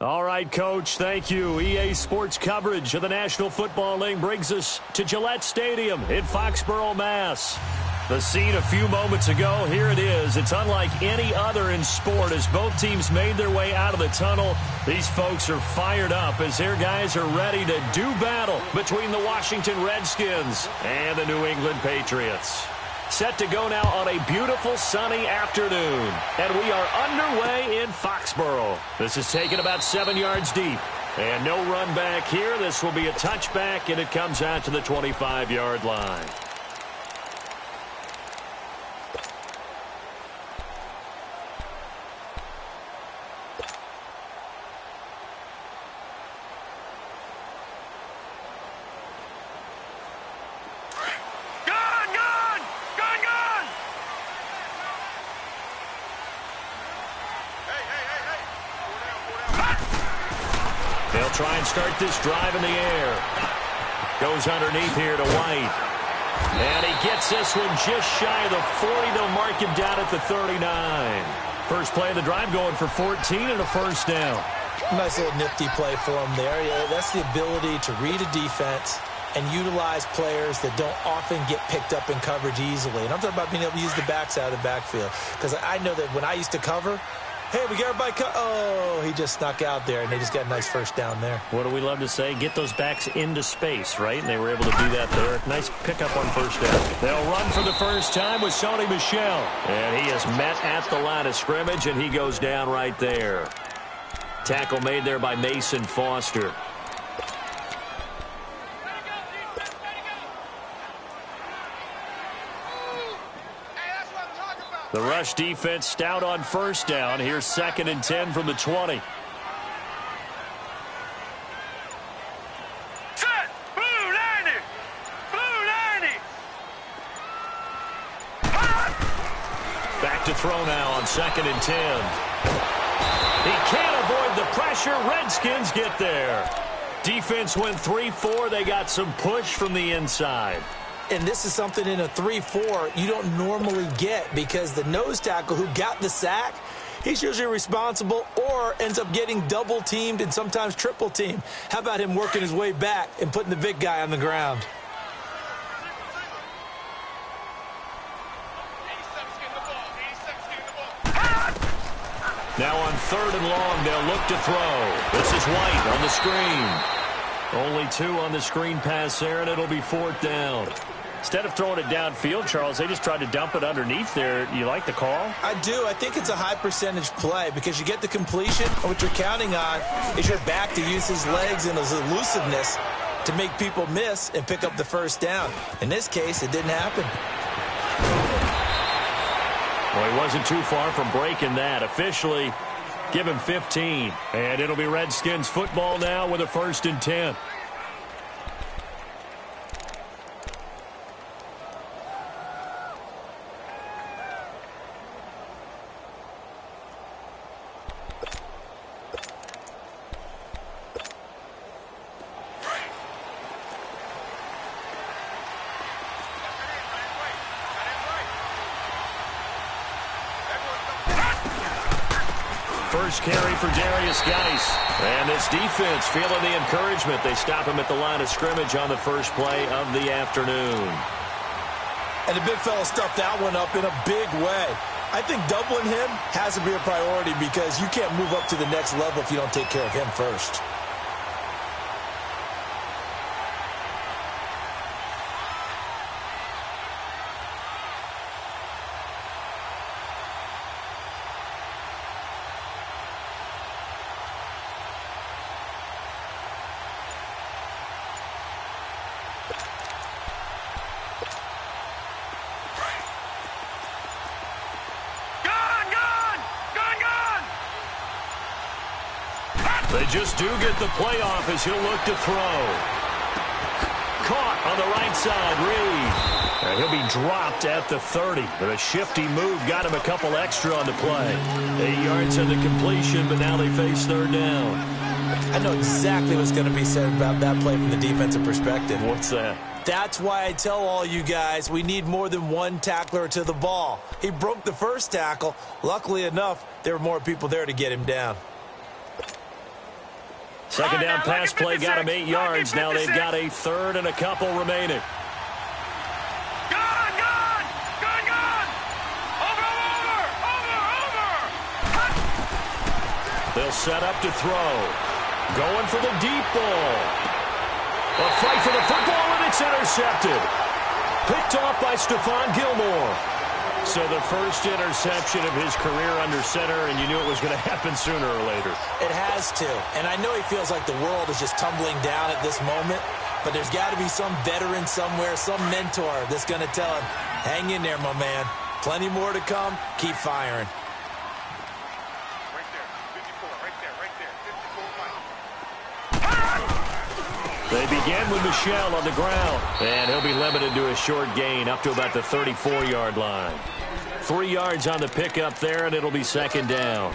All right, Coach, thank you. EA Sports coverage of the National Football League brings us to Gillette Stadium in Foxborough, Mass. The scene a few moments ago, here it is. It's unlike any other in sport as both teams made their way out of the tunnel. These folks are fired up as their guys are ready to do battle between the Washington Redskins and the New England Patriots. Set to go now on a beautiful sunny afternoon. And we are underway in Foxborough. This is taken about 7 yards deep. And no run back here. This will be a touchback, and it comes out to the 25-yard line. They'll try and start this drive in the air. Goes underneath here to White. And he gets this one just shy of the 40. They'll mark him down at the 39. First play of the drive going for 14 and a first down. Nice little nifty play for him there. Yeah, that's the ability to read a defense and utilize players that don't often get picked up in coverage easily. And I'm talking about being able to use the backs out of the backfield. Because I know that when I used to cover, hey, we got everybody oh, he just snuck out there, and they just got a nice first down there. What do we love to say? Get those backs into space, right? And they were able to do that there. Nice pickup on first down. They'll run for the first time with Sony Michel. And he is met at the line of scrimmage, and he goes down right there. Tackle made there by Mason Foster. The rush defense stout on first down. Here's 2nd and 10 from the 20. Set! Blue 90! Blue 90! Back to throw now on 2nd and 10. He can't avoid the pressure. Redskins get there. Defense went 3-4. They got some push from the inside. And this is something in a 3-4 you don't normally get because the nose tackle who got the sack, he's usually responsible or ends up getting double-teamed and sometimes triple-teamed. How about him working his way back and putting the big guy on the ground? Now on 3rd and long, they'll look to throw. This is White on the screen. Only 2 on the screen pass there, and it'll be 4th down. Instead of throwing it downfield, Charles, they just tried to dump it underneath there. You like the call? I do. I think it's a high-percentage play because you get the completion, and what you're counting on is your back to use his legs and his elusiveness to make people miss and pick up the first down. In this case, it didn't happen. Well, he wasn't too far from breaking that. Officially, give him 15. And it'll be Redskins football now with a 1st and 10. First carry for Darius Geis. And this defense feeling the encouragement. They stop him at the line of scrimmage on the first play of the afternoon. And the big fella stuffed that one up in a big way. I think doubling him has to be a priority because you can't move up to the next level if you don't take care of him first. They just do get the playoff as he'll look to throw. Caught on the right side, Reed. And he'll be dropped at the 30. But a shifty move got him a couple extra on the play. 8 yards on the completion, but now they face 3rd down. I know exactly what's going to be said about that play from the defensive perspective. What's that? That's why I tell all you guys we need more than one tackler to the ball. He broke the first tackle. Luckily enough, there were more people there to get him down. Second down pass play got him 8 yards. Now they've got a 3rd and a couple remaining. Gone! Over! They'll set up to throw. Going for the deep ball. A fight for the football, and it's intercepted. Picked off by Stephon Gilmore. So the first interception of his career under center, and you knew it was going to happen sooner or later. It has to. And I know he feels like the world is just tumbling down at this moment, but there's got to be some veteran somewhere, some mentor that's going to tell him, hang in there, my man. Plenty more to come. Keep firing. Right there, 54, right there, 54 They begin with Michel on the ground, and he'll be limited to a short gain up to about the 34-yard line. 3 yards on the pickup there, and it'll be 2nd down.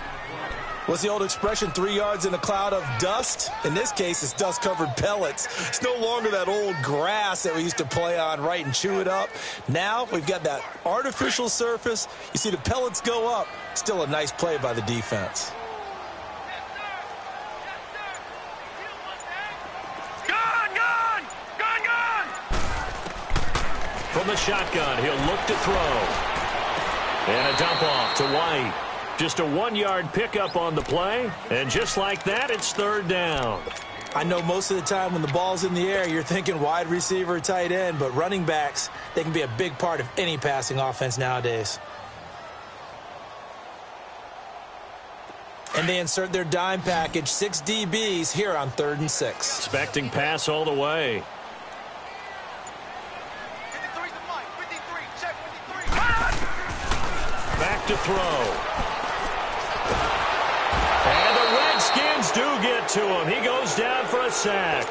What's the old expression, 3 yards in a cloud of dust? In this case, it's dust-covered pellets. It's no longer that old grass that we used to play on, right, and chew it up. Now we've got that artificial surface. You see the pellets go up. Still a nice play by the defense. From the shotgun, he'll look to throw. And a dump off to White. Just a 1-yard pickup on the play. And just like that, it's 3rd down. I know most of the time when the ball's in the air, you're thinking wide receiver, tight end, but running backs, they can be a big part of any passing offense nowadays. And they insert their dime package, 6 DBs here on 3rd and 6. Expecting pass all the way. back to throw. And the Redskins do get to him. He goes down for a sack.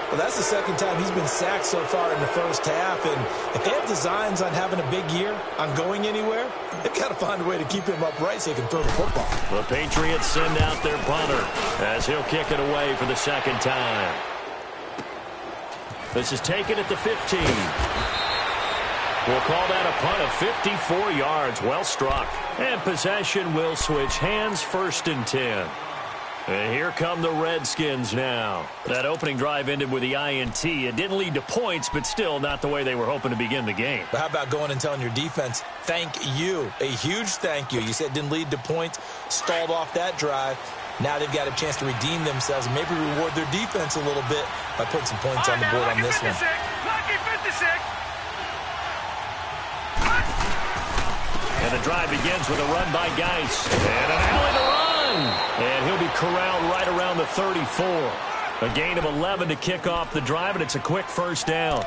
Well, that's the second time he's been sacked so far in the first half. And if they have designs on having a big year, on going anywhere, they've got to find a way to keep him upright so he can throw the football. The Patriots send out their punter as he'll kick it away for the second time. This is taken at the 15. We'll call that a punt of 54 yards. Well struck. And possession will switch hands, 1st and 10. And here come the Redskins now. That opening drive ended with the INT. It didn't lead to points, but still not the way they were hoping to begin the game. But how about going and telling your defense, thank you, a huge thank you. You said it didn't lead to points, stalled off that drive. Now they've got a chance to redeem themselves and maybe reward their defense a little bit by putting some points on the board on this one. Lucky 56. And the drive begins with a run by Geis. And an alley to run. And he'll be corralled right around the 34. A gain of 11 to kick off the drive, and it's a quick first down.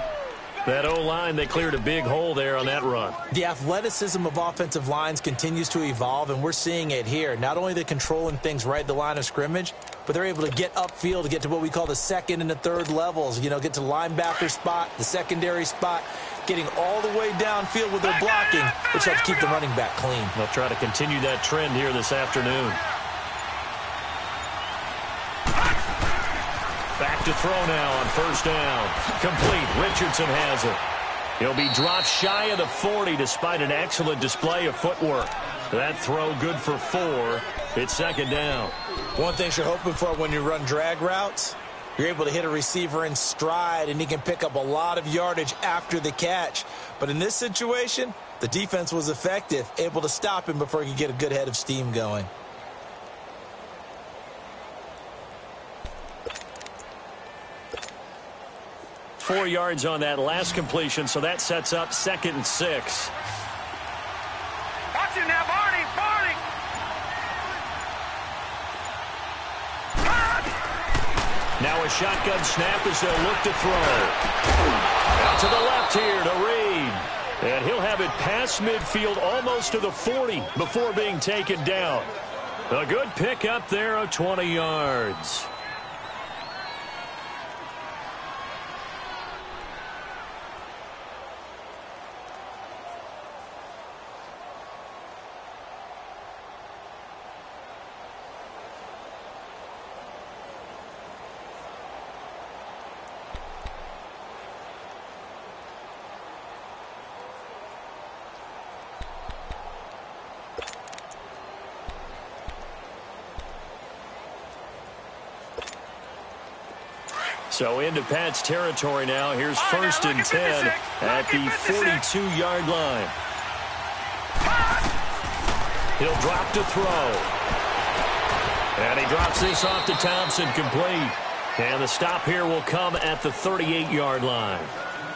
That O-line, they cleared a big hole there on that run. The athleticism of offensive lines continues to evolve, and we're seeing it here. Not only are they controlling things right at the line of scrimmage, but they're able to get upfield to get to what we call the second and the third levels. You know, get to the linebacker spot, the secondary spot, getting all the way downfield with their blocking, which helps keep the running back clean. They'll try to continue that trend here this afternoon. Back to throw now on 1st down. Complete. Richardson has it. He'll be dropped shy of the 40 despite an excellent display of footwork. That throw good for 4. It's 2nd down. One thing you're hoping for when you run drag routes, you're able to hit a receiver in stride, and he can pick up a lot of yardage after the catch. But in this situation, the defense was effective, able to stop him before he could get a good head of steam going. Four yards on that last completion, so that sets up 2nd and 6. Watch him now, Barney. Barney. Now a shotgun snap as they'll look to throw. Out to the left here to Reed. And he'll have it past midfield almost to the 40 before being taken down. A good pick up there of 20 yards. So into Pat's territory now. Here's 1st and 10 at the 42-yard line. He'll drop to throw. And he drops this off to Thompson, complete. And the stop here will come at the 38-yard line.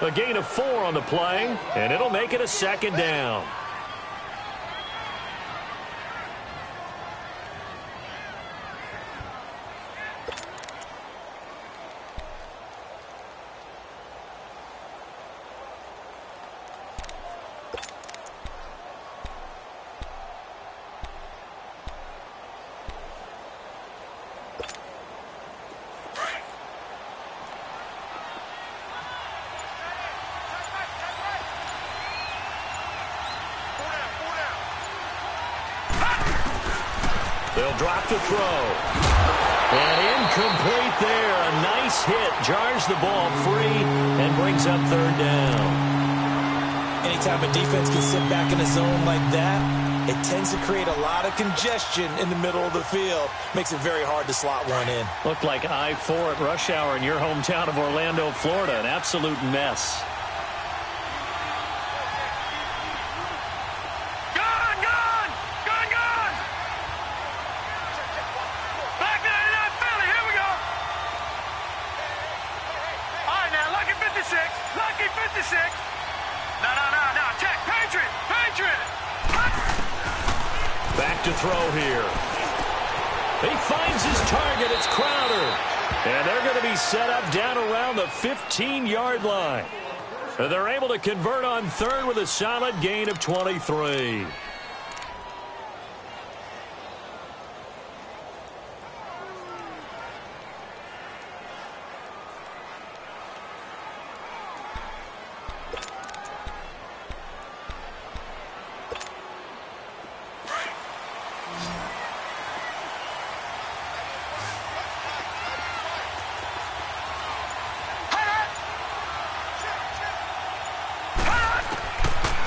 A gain of 4 on the play, and it'll make it a 2nd down. They'll drop to throw. And incomplete there. A nice hit. Jars the ball free and brings up 3rd down. Anytime a defense can sit back in a zone like that, it tends to create a lot of congestion in the middle of the field. Makes it very hard to slot one in. Looked like I-4 at rush hour in your hometown of Orlando, Florida. An absolute mess. Back to throw here. He finds his target. It's Crowder. And they're going to be set up down around the 15-yard line. They're able to convert on 3rd with a solid gain of 23.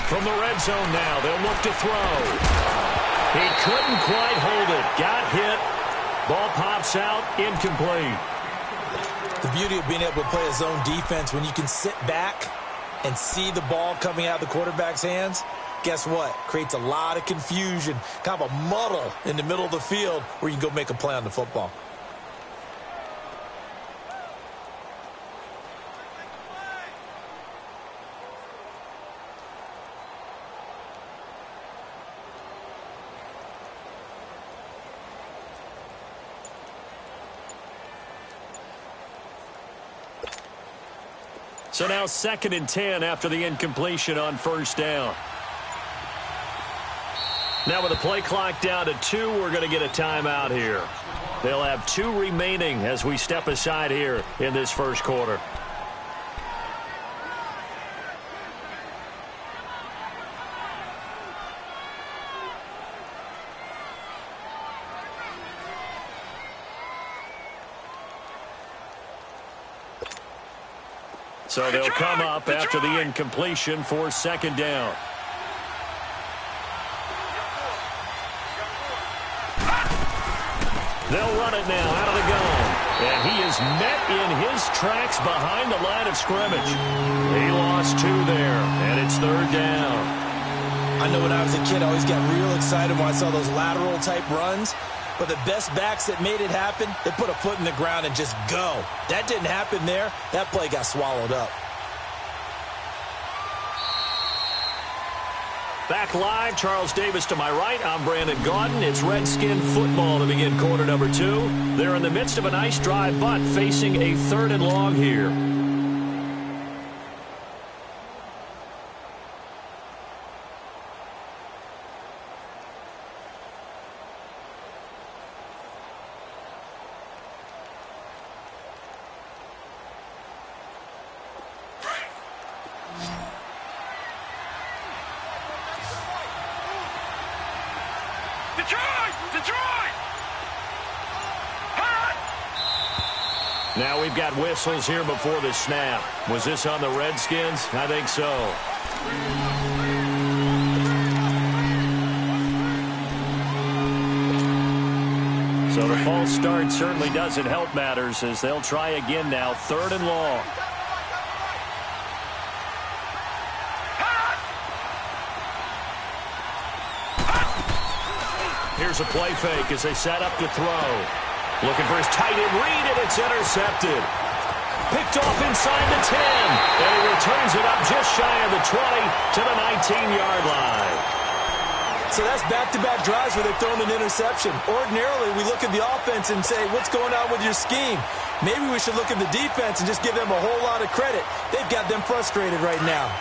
From the red zone now, they'll look to throw. He couldn't quite hold it. Got hit. Ball pops out, incomplete. The beauty of being able to play a zone defense when you can sit back and see the ball coming out of the quarterback's hands, guess what? Creates a lot of confusion, kind of a muddle in the middle of the field where you can go make a play on the football. So now 2nd and 10 after the incompletion on first down. Now with the play clock down to 2, we're going to get a timeout here. They'll have 2 remaining as we step aside here in this first quarter. So they'll come up after the incompletion for 2nd down. They'll run it now out of the gun. And he is met in his tracks behind the line of scrimmage. He lost 2 there, and it's 3rd down. I know when I was a kid, I always got real excited when I saw those lateral-type runs. But the best backs that made it happen, they put a foot in the ground and just go. That didn't happen there. That play got swallowed up. Back live, Charles Davis to my right. I'm Brandon Gaudin. It's Redskin football to begin quarter number 2. They're in the midst of a nice drive, but facing a 3rd and long here. Now we've got whistles here before the snap. Was this on the Redskins? I think so. So the false start certainly doesn't help matters as they'll try again now. 3rd and long. Here's a play fake as they set up to throw. Looking for his tight end read, and it's intercepted. Picked off inside the 10, and he returns it up just shy of the 20 to the 19-yard line. So that's back-to-back drives where they've thrown an interception. Ordinarily, we look at the offense and say, what's going on with your scheme? Maybe we should look at the defense and just give them a whole lot of credit. They've got them frustrated right now.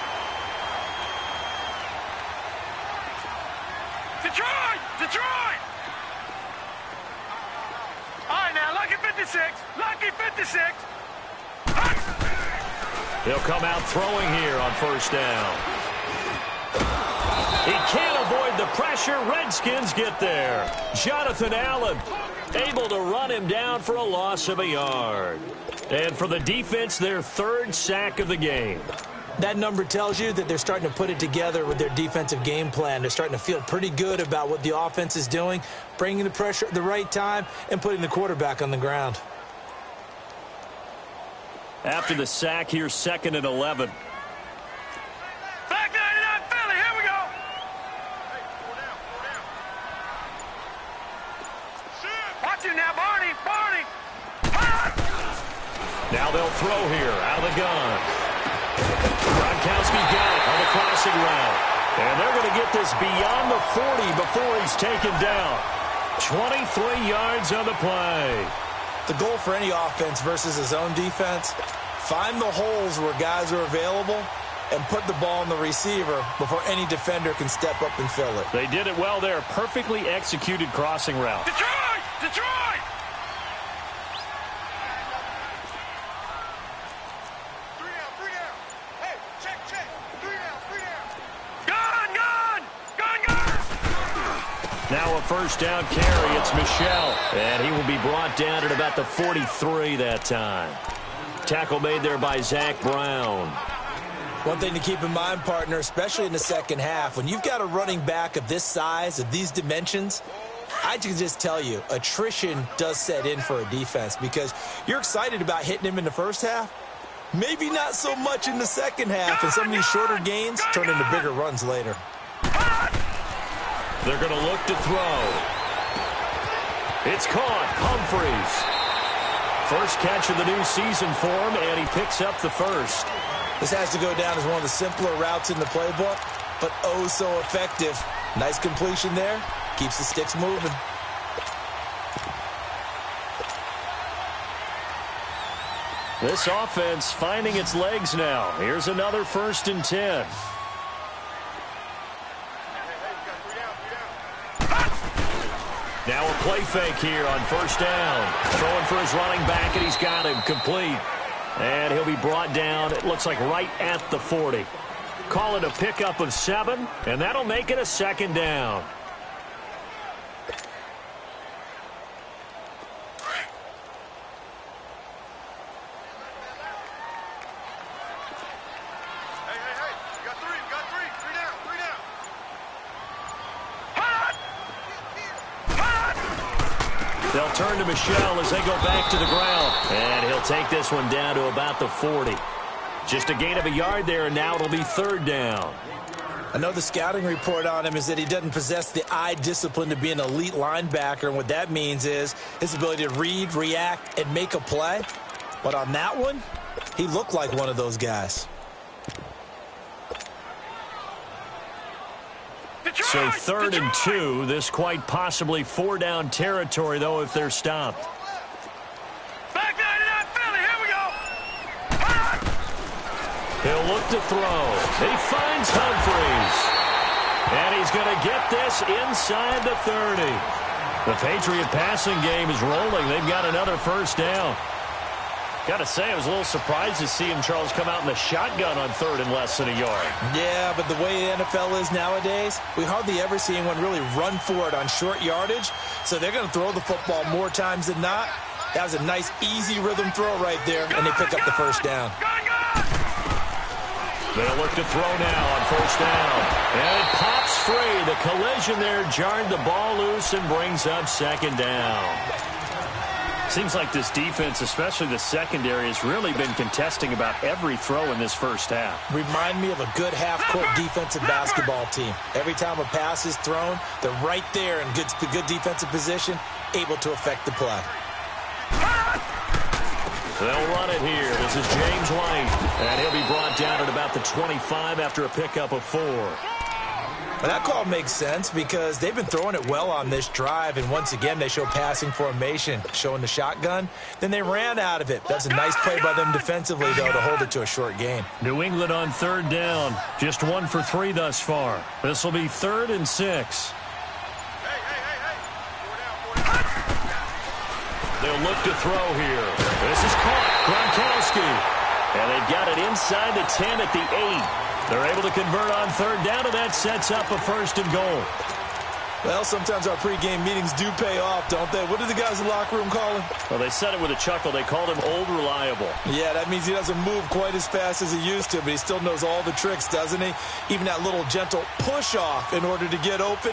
Detroit! Detroit! All right, now, lucky 56. Lucky 56. He'll come out throwing here on first down. He can't avoid the pressure. Redskins get there. Jonathan Allen able to run him down for a loss of a yard. And for the defense, their 3rd sack of the game. That number tells you that they're starting to put it together with their defensive game plan. They're starting to feel pretty good about what the offense is doing, bringing the pressure at the right time, and putting the quarterback on the ground. After the sack, here's 2nd and 11. Back 99 Philly, here we go. Watch it now, Barney, Barney. Now they'll throw here out of the gun. Gronkowski got it on the crossing route. And they're going to get this beyond the 40 before he's taken down. 23 yards on the play. The goal for any offense versus a zone defense, find the holes where guys are available and put the ball on the receiver before any defender can step up and fill it. They did it well there. Perfectly executed crossing route. Detroit! Detroit! Three down. Hey, check. 3 down. Gun! Now a first down carry. It's Michel. And he will be brought down at about the 43 that time. Tackle made there by Zach Brown. One thing to keep in mind, partner, especially in the second half, when you've got a running back of this size, of these dimensions, I can just tell you, attrition does set in for a defense because you're excited about hitting him in the first half. Maybe not so much in the second half, and some of these shorter gains turn into bigger runs later. They're going to look to throw. It's caught. Humphreys. First catch of the new season for him, and he picks up the first. This has to go down as one of the simpler routes in the playbook, but oh so effective. Nice completion there. Keeps the sticks moving. This offense finding its legs now. Here's another 1st and 10. Now a play fake here on 1st down. Throwing for his running back, and he's got him complete. And he'll be brought down, it looks like right at the 40. Call it a pickup of 7, and that'll make it a 2nd down. They'll turn to Michelle as they go back to the ground. And he'll take this one down to about the 40. Just a gain of a yard there, and now it'll be 3rd down. I know the scouting report on him is that he doesn't possess the eye discipline to be an elite linebacker. And what that means is his ability to read, react, and make a play. But on that one, he looked like one of those guys. So 3rd and 2. This quite possibly 4-down territory, though, if they're stopped. Back 99 Philly, here we go. He'll look to throw. He finds Humphreys. And he's going to get this inside the 30. The Patriot passing game is rolling. They've got another 1st down. Got to say, I was a little surprised to see him, Charles, come out in the shotgun on 3rd and less than a yard. Yeah, but the way the NFL is nowadays, we hardly ever see anyone really run for it on short yardage. So they're going to throw the football more times than not. That was a nice, easy rhythm throw right there, and they pick up the 1st down. They'll look to throw now on 1st down. And it pops free. The collision there jarred the ball loose and brings up 2nd down. Seems like this defense, especially the secondary, has really been contesting about every throw in this first half. Remind me of a good half-court defensive basketball team. Every time a pass is thrown, they're right there in good defensive position, able to affect the play. They'll run it here. This is James White, and he'll be brought down at about the 25 after a pickup of 4. Well, that call makes sense because they've been throwing it well on this drive, and once again they show passing formation, showing the shotgun. Then they ran out of it. That's a nice play by them defensively, though, to hold it to a short gain. New England on 3rd down. Just 1 for 3 thus far. This will be 3rd and 6. They'll look to throw here. This is caught. Gronkowski. And they've got it inside the 10 at the 8. They're able to convert on 3rd down, and that sets up a 1st and goal. Well, sometimes our pregame meetings do pay off, don't they? What do the guys in the locker room call him? Well, they said it with a chuckle. They called him Old Reliable. Yeah, that means he doesn't move quite as fast as he used to, but he still knows all the tricks, doesn't he? Even that little gentle push-off in order to get open,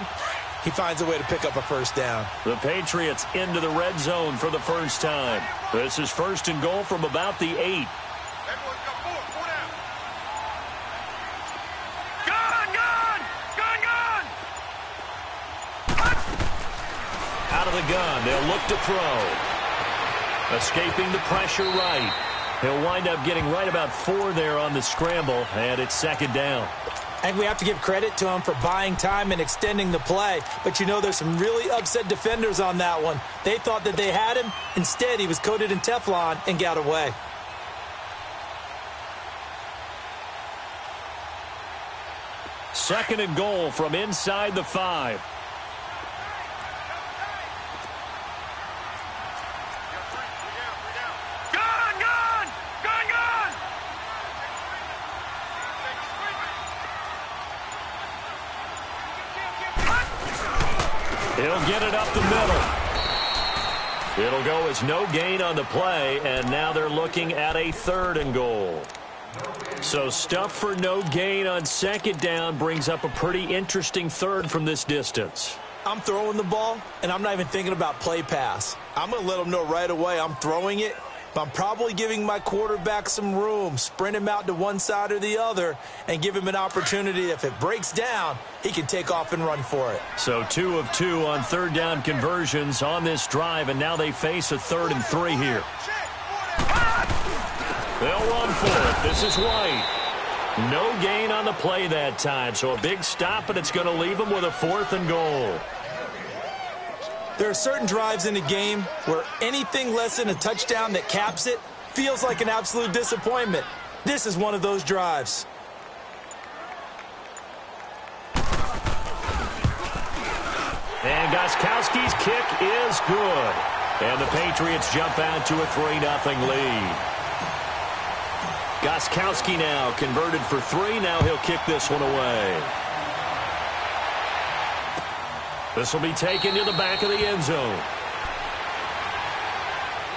he finds a way to pick up a 1st down. The Patriots into the red zone for the first time. This is 1st and goal from about the 8. Out of the gun, they'll look to throw. Escaping the pressure right. He'll wind up getting right about 4 there on the scramble, and it's 2nd down. I think we have to give credit to him for buying time and extending the play. But, you know, there's some really upset defenders on that one. They thought that they had him. Instead, he was coated in Teflon and got away. Second and goal from inside the 5. He'll get it up the middle. It'll go as no gain on the play, and now they're looking at a 3rd and goal. So stuff for no gain on second down brings up a pretty interesting third from this distance. I'm throwing the ball, and I'm not even thinking about play pass. I'm going to let them know right away I'm throwing it, but I'm probably giving my quarterback some room, sprint him out to one side or the other, and give him an opportunity. If it breaks down, he can take off and run for it. So 2 of 2 on third down conversions on this drive, and now they face a 3rd and 3 here. They'll run for it. This is White. No gain on the play that time, so a big stop, and it's going to leave them with a 4th and goal. There are certain drives in the game where anything less than a touchdown that caps it feels like an absolute disappointment. This is one of those drives. And Gostkowski's kick is good. And the Patriots jump out to a 3-0 lead. Gostkowski now converted for 3. Now he'll kick this one away. This will be taken to the back of the end zone.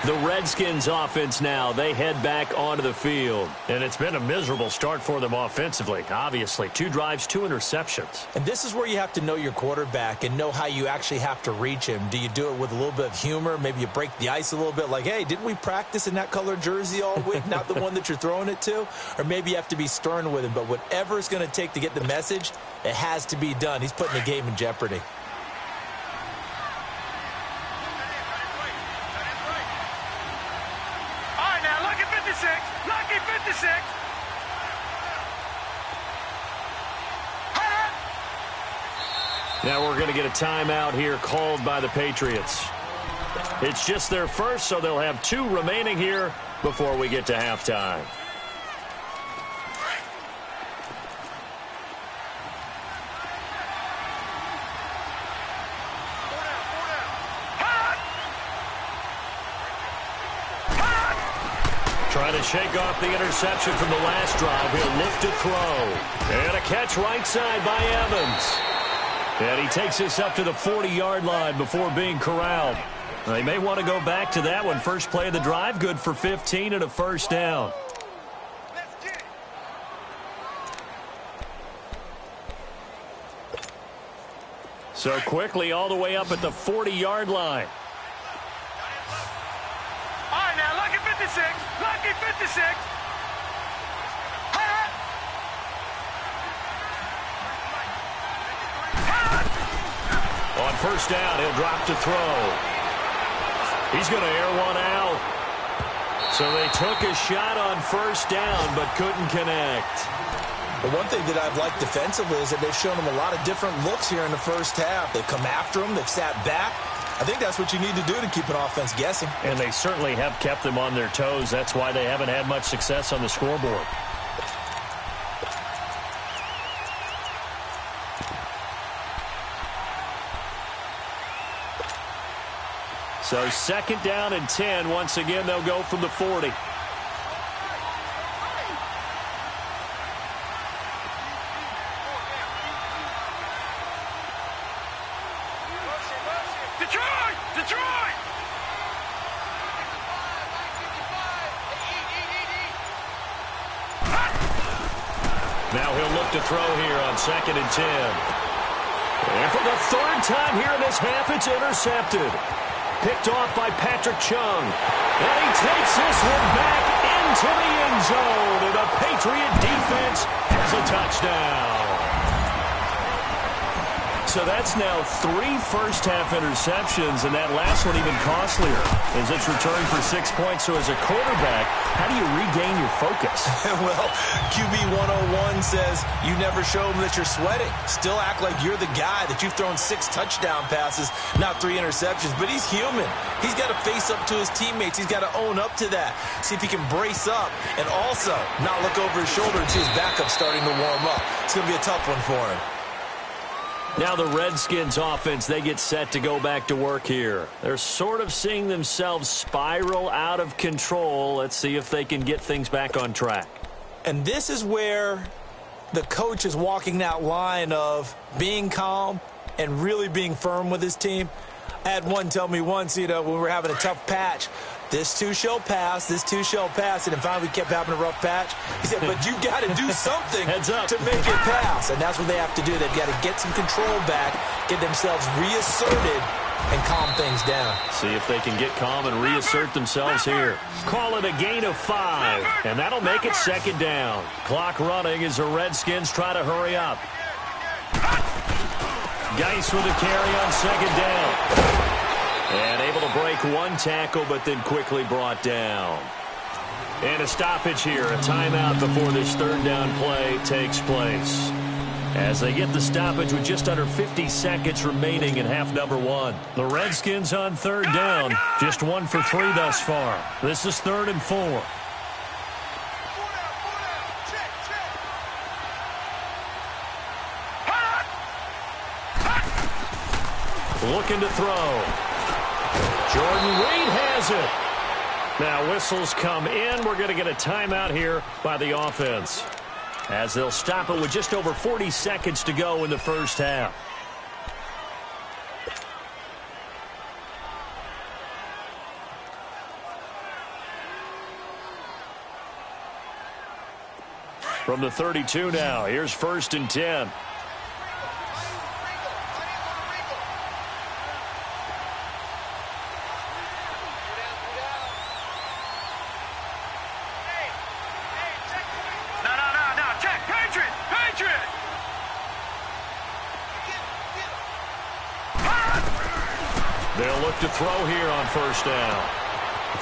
The Redskins offense now, they head back onto the field. And it's been a miserable start for them offensively, obviously. 2 drives, 2 interceptions. And this is where you have to know your quarterback and know how you actually have to reach him. Do you do it with a little bit of humor? Maybe you break the ice a little bit like, hey, didn't we practice in that color jersey all week, not the one that you're throwing it to? Or maybe you have to be stern with him. But whatever it's going to take to get the message, it has to be done. He's putting the game in jeopardy. Lucky 56. Now we're going to get a timeout here called by the Patriots. It's just their first, so they'll have 2 remaining here before we get to halftime. Trying to shake off the interception from the last drive. He'll look to throw. And a catch right side by Evans. And he takes this up to the 40-yard line before being corralled. They may want to go back to that one. First play of the drive, good for 15 and a first down. So quickly all the way up at the 40-yard line. All right, now, lucky 56. Lucky 56. On first down, he'll drop to throw. He's going to air one out. So they took a shot on first down, but couldn't connect. The one thing that I've liked defensively is that they've shown them a lot of different looks here in the first half. They've come after them. They've sat back. I think that's what you need to do to keep an offense guessing. And they certainly have kept them on their toes. That's why they haven't had much success on the scoreboard. So second down and 10. Once again, they'll go from the 40. Now he'll look to throw here on second and 10. And for the 3rd time here in this half, it's intercepted. Picked off by Patrick Chung. And he takes this one back into the end zone. And the Patriot defense has a touchdown. So that's now 3 first-half interceptions, and that last one even costlier as it's returned for 6 points. So as a quarterback, how do you regain your focus? Well, QB 101 says you never show them that you're sweating. Still act like you're the guy, that you've thrown 6 touchdown passes, not 3 interceptions. But he's human. He's got to face up to his teammates. He's got to own up to that. See if he can brace up and also not look over his shoulder and see his backup starting to warm up. It's going to be a tough one for him. Now the Redskins offense, they get set to go back to work here. They're sort of seeing themselves spiral out of control. Let's see if they can get things back on track. And this is where the coach is walking that line of being calm and really being firm with his team. I had one tell me once, when we were having a tough patch, This too shall pass. This too shall pass. And then finally we kept having a rough patch. He said, but you got to do something to make it pass. And that's what they have to do. They've got to get some control back, get themselves reasserted, and calm things down. See if they can get calm and reassert themselves here. Call it a gain of 5, and that'll make it second down. Clock running as the Redskins try to hurry up. Geis with a carry on second down. And able to break one tackle, but then quickly brought down. And a stoppage here, a timeout before this third down play takes place. As they get the stoppage with just under 50 seconds remaining in half number 1. The Redskins on third down, just 1 for 3 thus far. This is 3rd and 4. Looking to throw. Jordan Reed has it. Now whistles come in. We're going to get a timeout here by the offense, as they'll stop it with just over 40 seconds to go in the first half. From the 32 now, here's 1st and 10. They'll look to throw here on 1st down.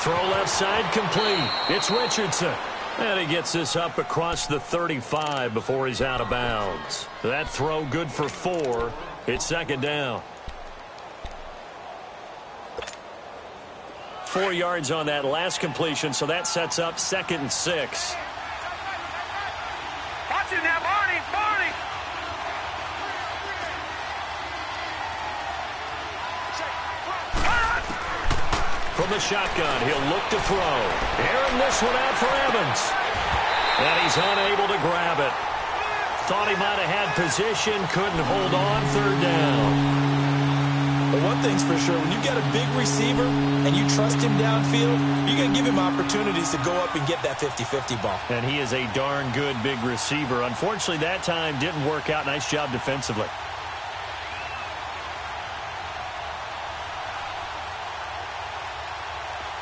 Throw left side complete. It's Richardson. And he gets this up across the 35 before he's out of bounds. That throw good for 4. It's second down. 4 yards on that last completion, so that sets up 2nd and 6. Watch it now, Barney, Barney. From the shotgun, he'll look to throw. Airing this one out for Evans. And he's unable to grab it. Thought he might have had position, couldn't hold on, 3rd down. But one thing's for sure, when you got a big receiver and you trust him downfield, you're going to give him opportunities to go up and get that 50-50 ball. And he is a darn good big receiver. Unfortunately, that time didn't work out. Nice job defensively.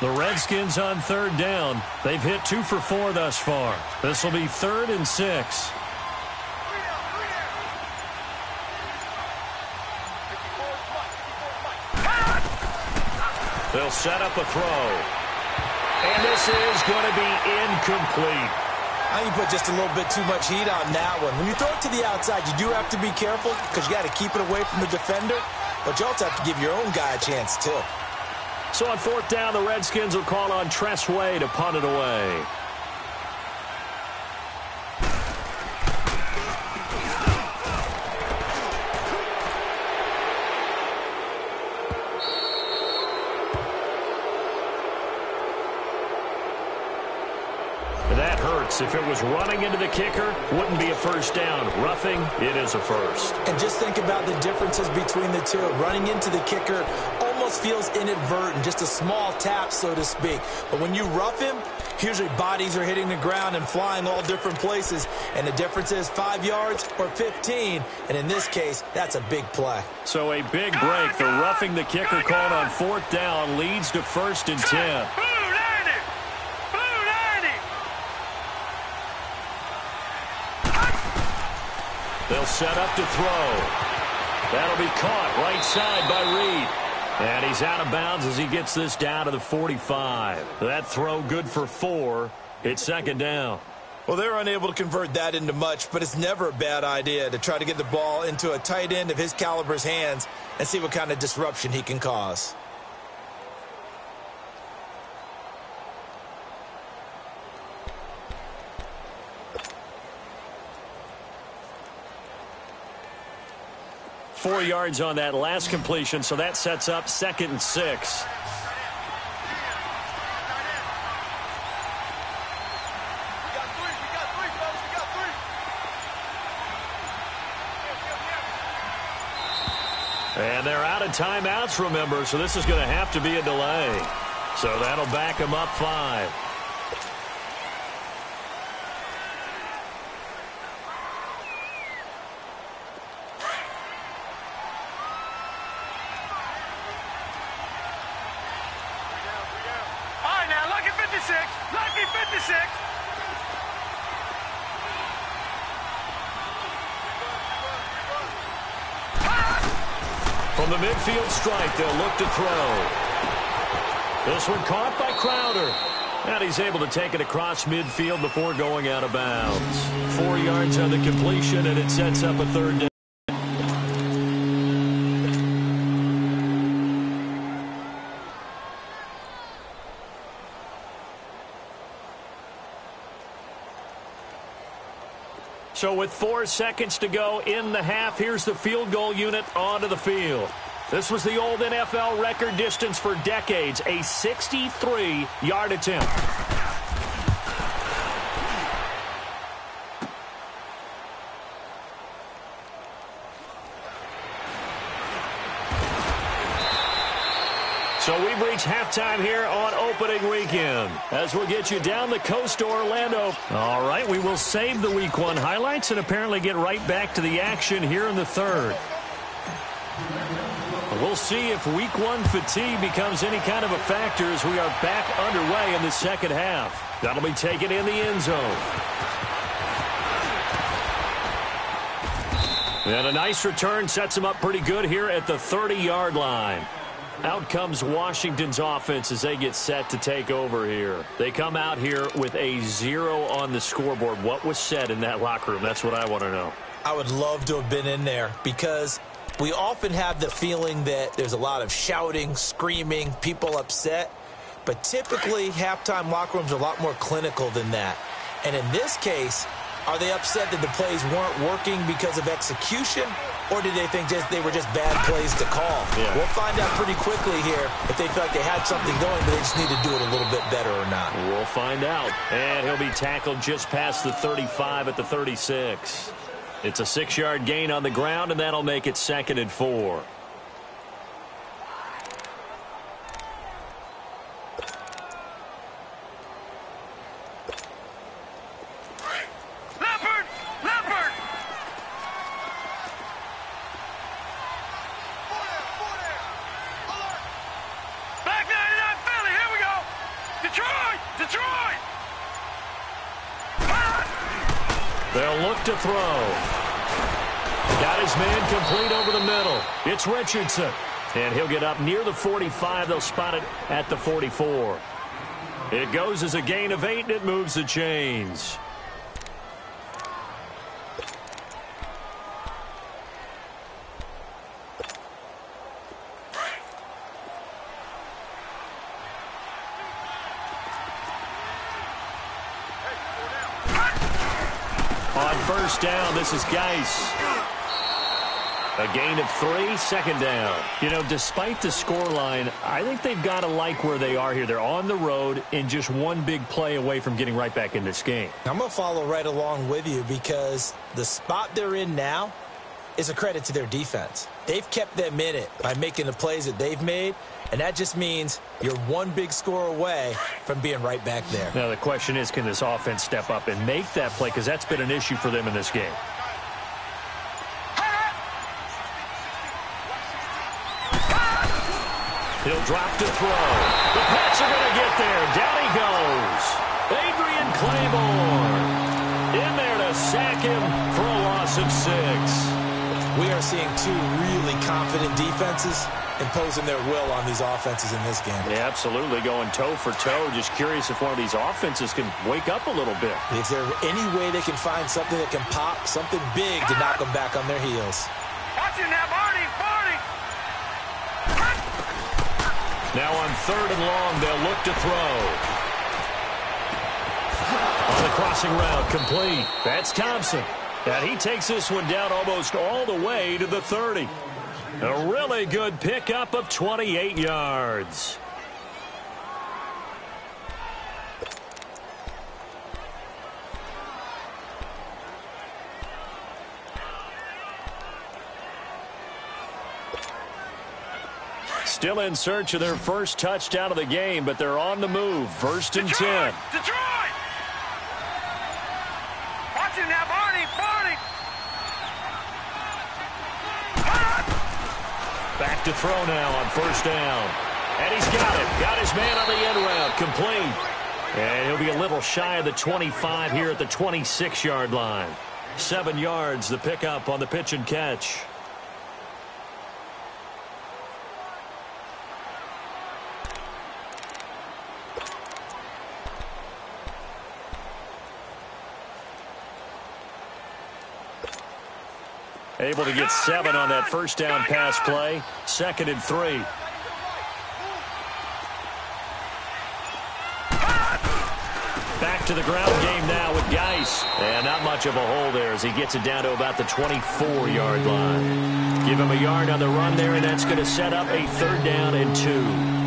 The Redskins on 3rd down. They've hit 2 for 4 thus far. This will be 3rd and 6. They'll set up a throw. And this is going to be incomplete. I think you put just a little bit too much heat on that one. When you throw it to the outside, you do have to be careful because you got to keep it away from the defender. But you also have to give your own guy a chance, too. So on 4th down, the Redskins will call on Tress Way to punt it away. That hurts. If it was running into the kicker, wouldn't be a 1st down. Roughing, it is a 1st. And just think about the differences between the two. Running into the kicker almost feels inadvertent, just a small tap, so to speak. But when you rough him, usually bodies are hitting the ground and flying all different places. And the difference is 5 yards or 15. And in this case, that's a big play. So a big break. The roughing the kicker called on 4th down leads to 1st and 10. They'll set up to throw. That'll be caught right side by Reed. And he's out of bounds as he gets this down to the 45. That throw good for 4. It's second down. Well, they're unable to convert that into much, but it's never a bad idea to try to get the ball into a tight end of his caliber's hands and see what kind of disruption he can cause. Four yards on that last completion, so that sets up 2nd and 6. And they're out of timeouts, remember, so this is going to have to be a delay. So that'll back him up 5. All right, now, lucky 56. Lucky 56. From the midfield stripe, they'll look to throw. This one caught by Crowder. And he's able to take it across midfield before going out of bounds. 4 yards on the completion, and it sets up a 3rd down. So with 4 seconds to go in the half, here's the field goal unit onto the field. This was the old NFL record distance for decades, a 63-yard attempt. So we've reached halftime here on opening weekend, as we'll get you down the coast to Orlando. All right, we will save the Week 1 highlights and apparently get right back to the action here in the 3rd. We'll see if Week 1 fatigue becomes any kind of a factor as we are back underway in the 2nd half. That'll be taken in the end zone. And a nice return sets him up pretty good here at the 30-yard line. Out comes Washington's offense as they get set to take over here. They come out here with a 0 on the scoreboard. What was said in that locker room? That's what I want to know. I would love to have been in there because we often have the feeling that there's a lot of shouting, screaming, people upset. But typically, halftime locker rooms are a lot more clinical than that. And in this case, are they upset that the plays weren't working because of execution? Or did they think they were just bad plays to call? Yeah. We'll find out pretty quickly here if they feel like they had something going, but they just need to do it a little bit better or not. We'll find out. And he'll be tackled just past the 35 at the 36. It's a 6-yard gain on the ground, and that'll make it 2nd and 4. They'll look to throw. Got his man complete over the middle. It's Richardson. And he'll get up near the 45. They'll spot it at the 44. It goes as a gain of 8, and it moves the chains. On first down, this is Geis. A gain of 3, 2nd down. You know, despite the scoreline, I think they've got to like where they are here. They're on the road and just one big play away from getting right back in this game. I'm going to follow right along with you because the spot they're in now is a credit to their defense. They've kept them in it by making the plays that they've made, and that just means you're one big score away from being right back there. Now, the question is, can this offense step up and make that play? Because that's been an issue for them in this game. He'll drop to throw. The Pats are going to get there. Down he goes. Adrian Claiborne in there to sack him for a loss of 6. We are seeing two really confident defenses imposing their will on these offenses in this game. Yeah, absolutely, going toe for toe. Just curious if one of these offenses can wake up a little bit. Is there any way they can find something that can pop, something big to knock them back on their heels? Watch it now, Barney, Barney. Now on 3rd and long, they'll look to throw. On the crossing route, complete. That's Thompson. And he takes this one down almost all the way to the 30. A really good pickup of 28 yards. Still in search of their first touchdown of the game, but they're on the move. 1st and 10. Detroit! Watch him now, Barney! Barney! Back to throw now on 1st down. And he's got it. Got his man on the end route. Complete. And he'll be a little shy of the 25 here at the 26-yard line. 7 yards, the pickup on the pitch and catch. Able to get 7 on that 1st down pass play. 2nd and 3. Back to the ground game now with Geis. And not much of a hole there as he gets it down to about the 24-yard line. Give him a yard on the run there, and that's going to set up a 3rd down and 2.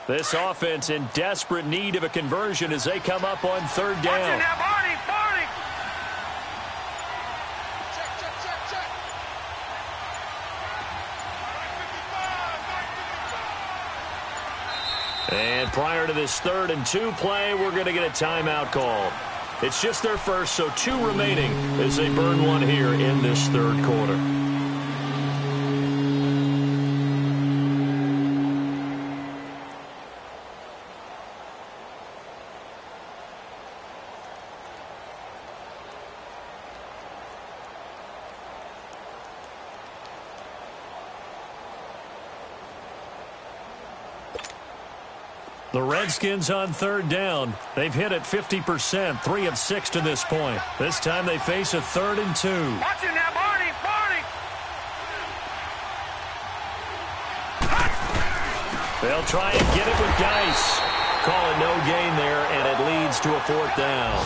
This offense in desperate need of a conversion as they come up on 3rd down. Now, Barney, Barney. And prior to this 3rd and 2 play, we're going to get a timeout called. It's just their first, so 2 remaining as they burn one here in this 3rd quarter. The Redskins on 3rd down. They've hit it 50%, 3 of 6 to this point. This time they face a 3rd and 2. Watch him now, Barney, Barney. They'll try and get it with Geis. Call it no gain there, and it leads to a 4th down.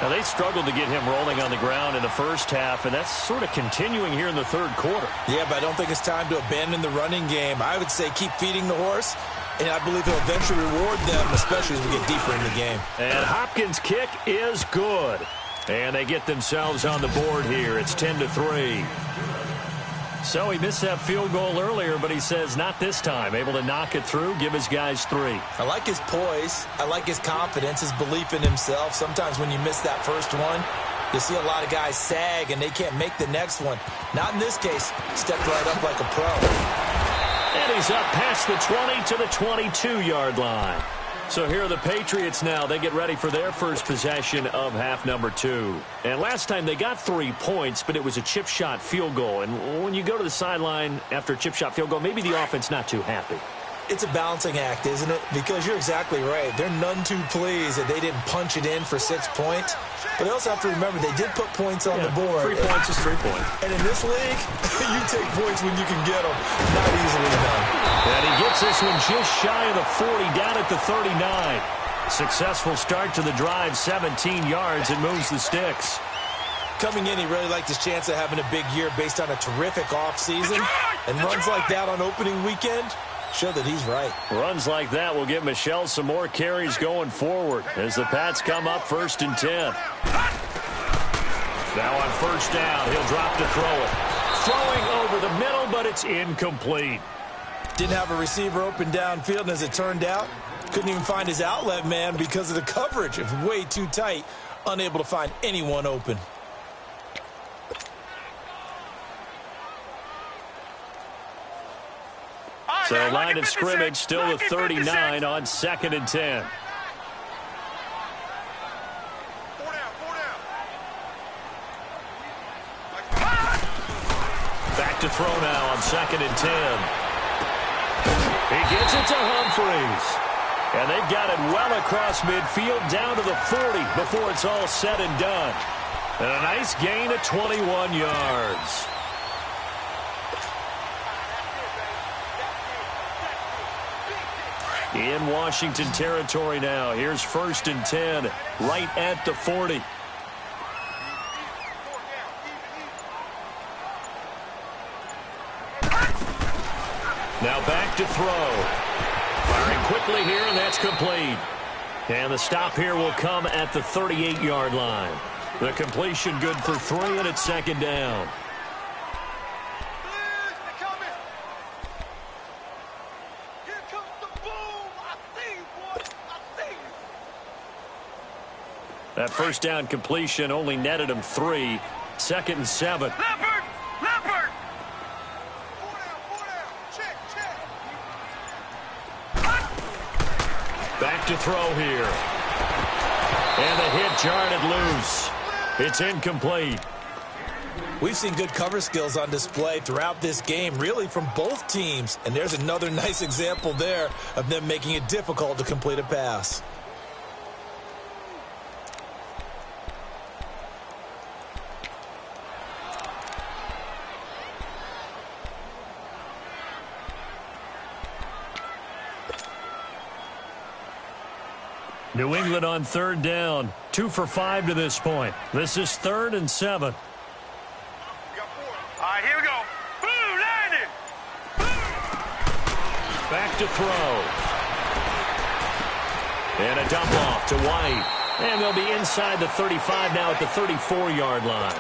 Now, they struggled to get him rolling on the ground in the 1st half, and that's sort of continuing here in the 3rd quarter. Yeah, but I don't think it's time to abandon the running game. I would say keep feeding the horse, and I believe he'll eventually reward them, especially as we get deeper in the game. And Hopkins' kick is good. And they get themselves on the board here. It's 10-3. So he missed that field goal earlier, but he says not this time. Able to knock it through, give his guys 3. I like his poise. I like his confidence, his belief in himself. Sometimes when you miss that first one, you see a lot of guys sag and they can't make the next one. Not in this case. Stepped right up like a pro. And he's up past the 20 to the 22-yard line. So here are the Patriots now. They get ready for their first possession of half number 2. And last time they got 3 points, but it was a chip shot field goal. And when you go to the sideline after a chip shot field goal, maybe the offense not too happy. It's a balancing act, isn't it? Because you're exactly right. They're none too pleased that they didn't punch it in for 6 points. But they also have to remember they did put points on the board. 3 points is 3 points. And in this league, you take points when you can get them. Not easily done. And he gets this one just shy of the 40, down at the 39. Successful start to the drive, 17 yards, and moves the sticks. Coming in, he really liked his chance of having a big year based on a terrific offseason. And runs like that on opening weekend show that he's right. Runs like that will give Michel some more carries going forward as the Pats come up 1st and 10. Now on 1st down, he'll drop to throw it. Throwing over the middle, but it's incomplete. Didn't have a receiver open downfield, and as it turned out, couldn't even find his outlet man because of the coverage. It was way too tight, unable to find anyone open. So line of scrimmage still the 39 on 2nd and 10. Back to throw now on 2nd and 10. He gets it to Humphreys. And they've got it well across midfield down to the 40 before it's all said and done. And a nice gain of 21 yards. In Washington territory now. Here's 1st and 10, right at the 40. Now back to throw. Firing quickly here, and that's complete. And the stop here will come at the 38-yard line. The completion good for 3, and it's second down. That first down completion only netted him 3. 2nd and 7. Leopard! Leopard! Back to throw here. And the hit jarred it loose. It's incomplete. We've seen good cover skills on display throughout this game, really from both teams. And there's another nice example there of them making it difficult to complete a pass. New England on 3rd down. 2 for 5 to this point. This is 3rd and 7. All right, here we go. Boom, landed. Back to throw. And a dump off to White. And they'll be inside the 35 now at the 34-yard line.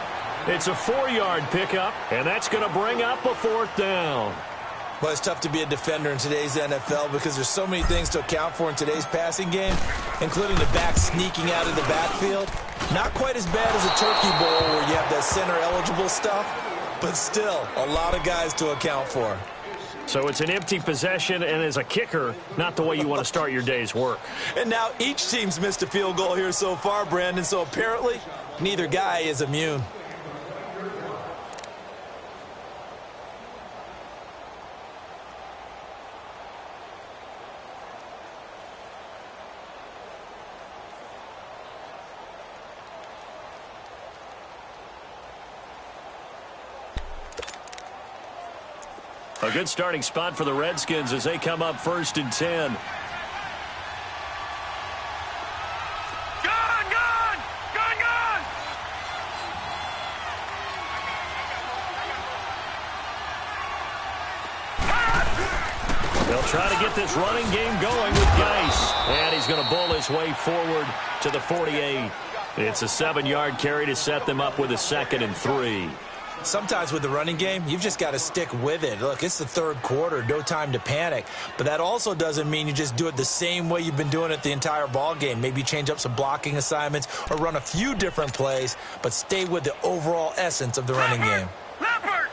It's a 4-yard pickup, and that's going to bring up a 4th down. Well, it's tough to be a defender in today's NFL because there's so many things to account for in today's passing game, including the back sneaking out of the backfield. Not quite as bad as a turkey bowl where you have that center-eligible stuff, but still a lot of guys to account for. So it's an empty possession, and as a kicker, not the way you want to start your day's work. And now each team's missed a field goal here so far, Brandon, so apparently neither guy is immune. A good starting spot for the Redskins as they come up 1st and 10. Gone, gone! Gone, gone! They'll try to get this running game going with Geis. And he's going to bull his way forward to the 48. It's a 7-yard carry to set them up with a 2nd and 3. Sometimes with the running game, you've just got to stick with it. Look, it's the 3rd quarter, no time to panic. But that also doesn't mean you just do it the same way you've been doing it the entire ball game. Maybe change up some blocking assignments or run a few different plays, but stay with the overall essence of the running game. Leopard!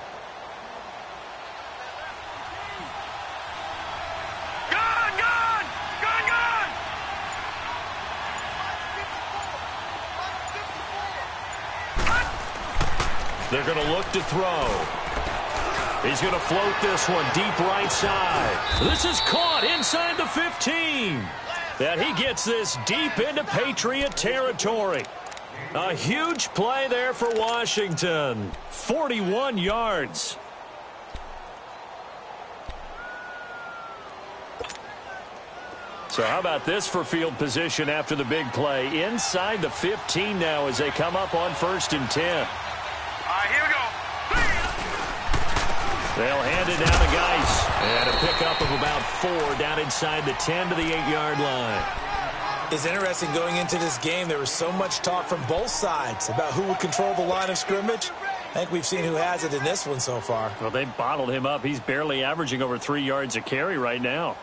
Gone, gone! Gone, gone! They're going to look to throw. He's going to float this one deep right side. This is caught inside the 15. And he gets this deep into Patriot territory. A huge play there for Washington. 41 yards. So how about this for field position after the big play? Inside the 15 now as they come up on 1st and 10. All right, here we go. They'll hand it down to Geis. And a pickup of about 4 down inside the 10 to the 8-yard line. It's interesting going into this game. There was so much talk from both sides about who would control the line of scrimmage. I think we've seen who has it in this one so far. Well, they bottled him up. He's barely averaging over 3 yards a carry right now.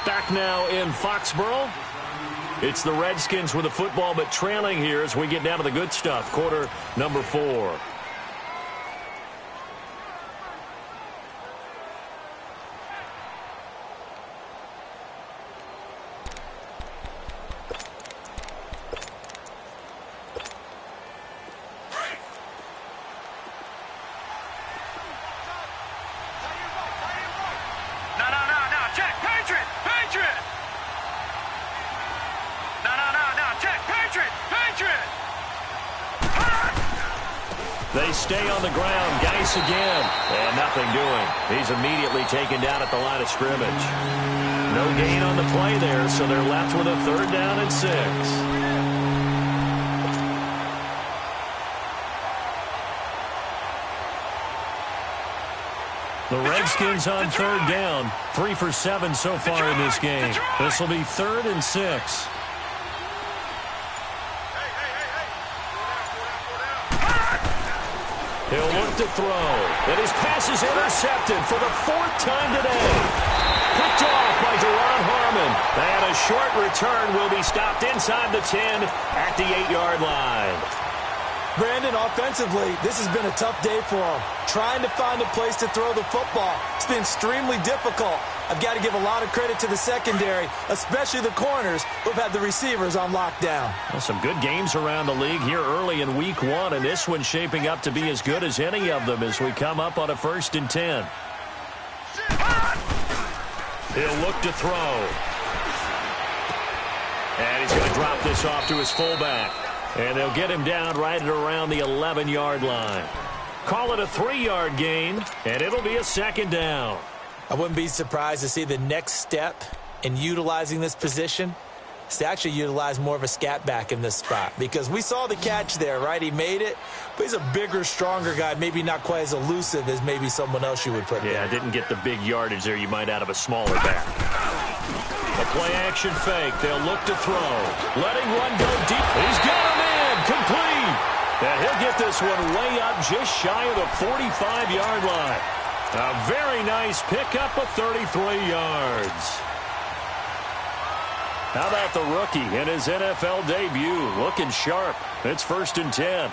Back now in Foxborough. It's the Redskins with the football, but trailing here as we get down to the good stuff. Quarter number 4. stay on the ground. Geis again. And nothing doing. He's immediately taken down at the line of scrimmage. No gain on the play there, so they're left with a 3rd down and 6. The Redskins on 3rd down. 3 for 7 so far in this game. This will be 3rd and 6. He'll look to throw. And his pass is intercepted for the 4th time today. Picked off by Duron Harmon. And a short return will be stopped inside the 10 at the 8-yard line. Brandon, offensively, this has been a tough day for him. Trying to find a place to throw the football. It's been extremely difficult. I've got to give a lot of credit to the secondary, especially the corners, who've had the receivers on lockdown. Well, some good games around the league here early in week 1, and this one's shaping up to be as good as any of them as we come up on a 1st and 10. He'll look to throw. And he's going to drop this off to his fullback. And they'll get him down right at around the 11-yard line. Call it a 3-yard gain, and it'll be a 2nd down. I wouldn't be surprised to see the next step in utilizing this position is to actually utilize more of a scat back in this spot. Because we saw the catch there, right? He made it, but he's a bigger, stronger guy, maybe not quite as elusive as maybe someone else you would put there. Yeah, didn't get the big yardage there you might out of a smaller back. A play-action fake. They'll look to throw. Letting one go deep. He's got him in. Complete. And he'll get this one way up just shy of the 45-yard line. A very nice pickup of 33 yards. How about the rookie in his NFL debut? Looking sharp. It's 1st and 10.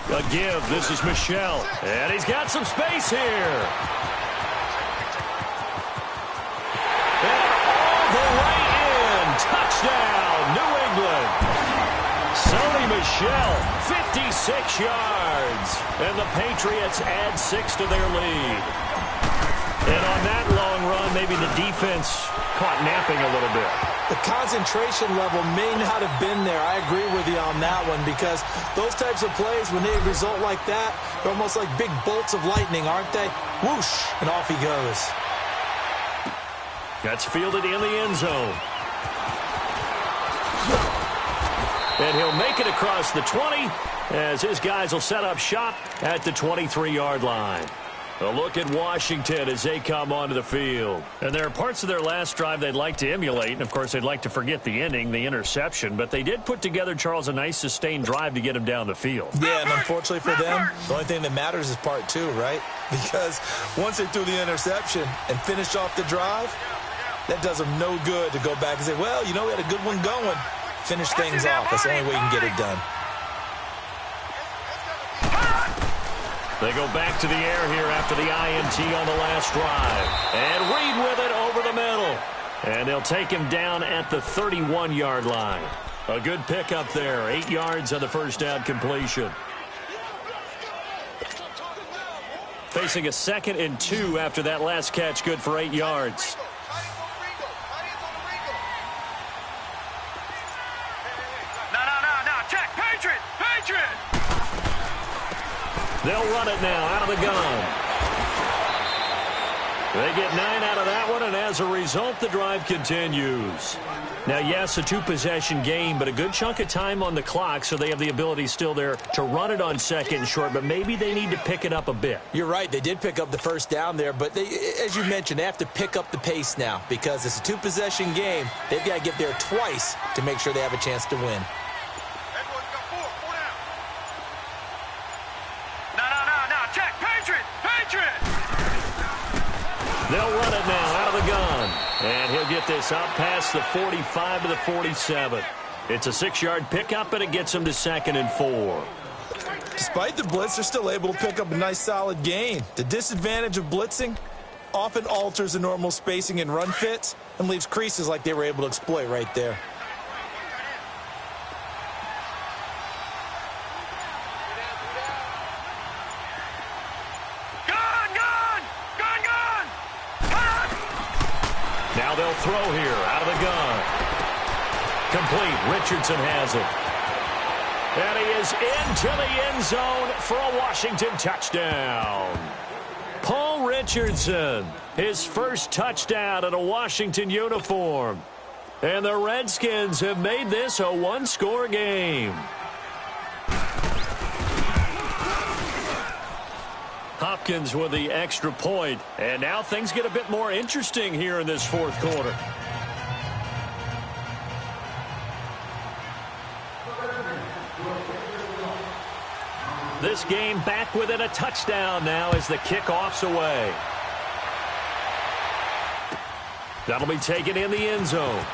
A give. This is Michel. And he's got some space here. And all the way in. Touchdown, New England. Sony Michel, 56 yards. And the Patriots add 6 to their lead. And on that long run, maybe the defense caught napping a little bit. The concentration level may not have been there. I agree with you on that one because those types of plays, when they result like that, they're almost like big bolts of lightning, aren't they? Whoosh, and off he goes. That's fielded in the end zone. And he'll make it across the 20 as his guys will set up shop at the 23-yard line. A look at Washington as they come onto the field. And there are parts of their last drive they'd like to emulate. And, of course, they'd like to forget the ending, the interception. But they did put together, Charles, a nice sustained drive to get him down the field. Yeah, and unfortunately for them, the only thing that matters is part 2, right? Because once they threw the interception and finished off the drive, that does them no good to go back and say, well, you know, we had a good one going. Finish things off. That's the only way you can get it done. They go back to the air here after the INT on the last drive. And Reed with it over the middle. And they'll take him down at the 31-yard line. A good pickup there. 8 yards on the first down completion. Facing a 2nd and 2 after that last catch. Good for 8 yards. No. Check. Patriot. They'll run it now out of the gun. They get 9 out of that one, and as a result, the drive continues. Now, yes, a 2-possession game, but a good chunk of time on the clock, so they have the ability still there to run it on 2nd and short, but maybe they need to pick it up a bit. You're right. They did pick up the first down there, but they, as you mentioned, they have to pick up the pace now because it's a 2-possession game. They've got to get there twice to make sure they have a chance to win. They'll run it now out of the gun. And he'll get this out past the 45 to the 47. It's a 6-yard pickup, and it gets him to 2nd and 4. Despite the blitz, they're still able to pick up a nice, solid gain. The disadvantage of blitzing often alters the normal spacing and run fits and leaves creases like they were able to exploit right there. Now they'll throw here out of the gun. Complete. Richardson has it. And he is into the end zone for a Washington touchdown. Paul Richardson, his first touchdown in a Washington uniform. And the Redskins have made this a one-score game. Hopkins with the extra point. And now things get a bit more interesting here in this fourth quarter. This game back within a touchdown now as the kickoff's away. That'll be taken in the end zone.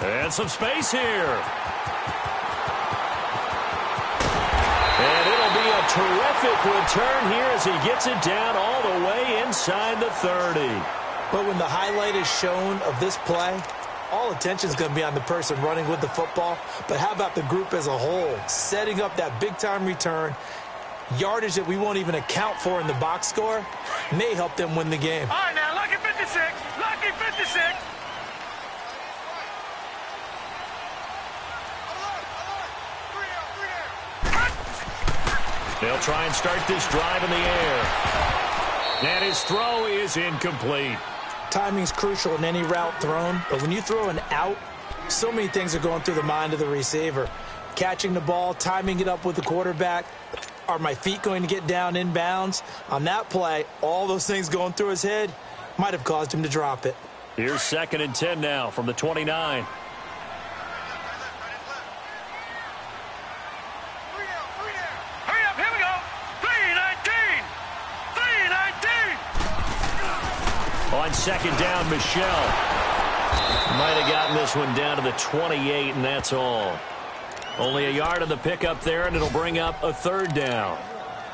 And some space here. And it'll be a terrific return here as he gets it down all the way inside the 30. But when the highlight is shown of this play, all attention is going to be on the person running with the football. But how about the group as a whole? Setting up that big-time return, yardage that we won't even account for in the box score, may help them win the game. All right, now, lucky 56. Lucky 56. They'll try and start this drive in the air. And his throw is incomplete. Timing's crucial in any route thrown, but when you throw an out, so many things are going through the mind of the receiver. Catching the ball, timing it up with the quarterback. Are my feet going to get down in bounds? On that play, all those things going through his head might have caused him to drop it. Here's 2nd and 10 now from the 29. On 2nd down, Michelle might have gotten this one down to the 28, and that's all. Only a yard of the pickup there, and it'll bring up a 3rd down.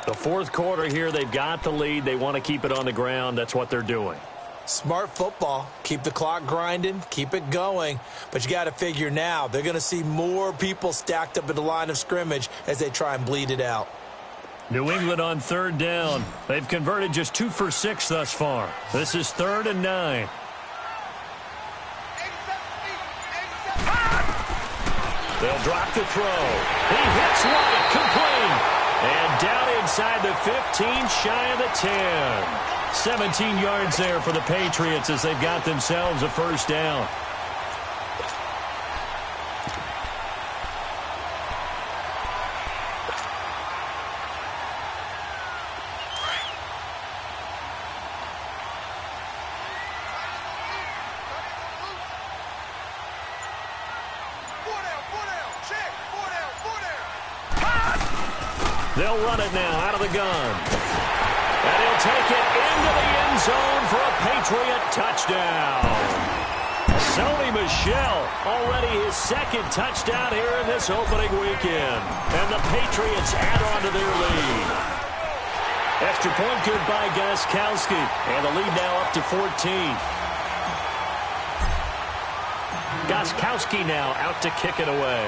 The fourth quarter here, they've got the lead. They want to keep it on the ground. That's what they're doing. Smart football. Keep the clock grinding. Keep it going. But you got to figure now, they're going to see more people stacked up at the line of scrimmage as they try and bleed it out. New England on 3rd down. They've converted just 2 for 6 thus far. This is 3rd and 9. They'll drop the throw. He hits White, complete. And down inside the 15, shy of the 10. 17 yards there for the Patriots as they've got themselves a 1st down. They'll run it now out of the gun. And he'll take it into the end zone for a Patriot touchdown. Sony Michel, already his 2nd touchdown here in this opening weekend. And the Patriots add on to their lead. Extra point good by Gostkowski. And the lead now up to 14. Gostkowski now out to kick it away.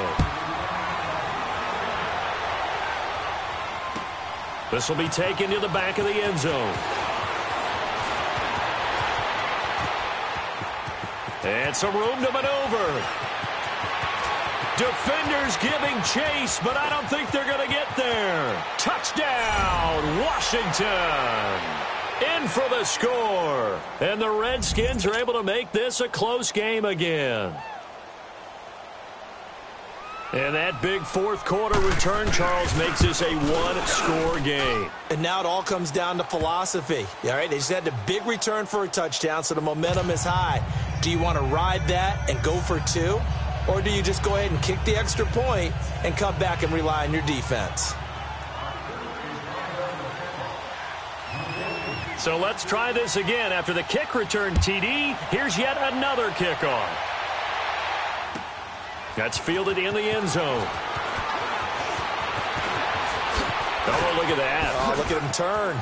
This will be taken to the back of the end zone. And some room to maneuver. Defenders giving chase, but I don't think they're going to get there. Touchdown, Washington. In for the score. And the Redskins are able to make this a close game again. And that big fourth quarter return, Charles, makes this a one-score game. And now it all comes down to philosophy. All right, they just had a big return for a touchdown, so the momentum is high. Do you want to ride that and go for 2? Or do you just go ahead and kick the extra point and come back and rely on your defense? So let's try this again. After the kick return, TD, here's yet another kickoff. That's fielded in the end zone. Oh, look at that. Oh, look at him turn.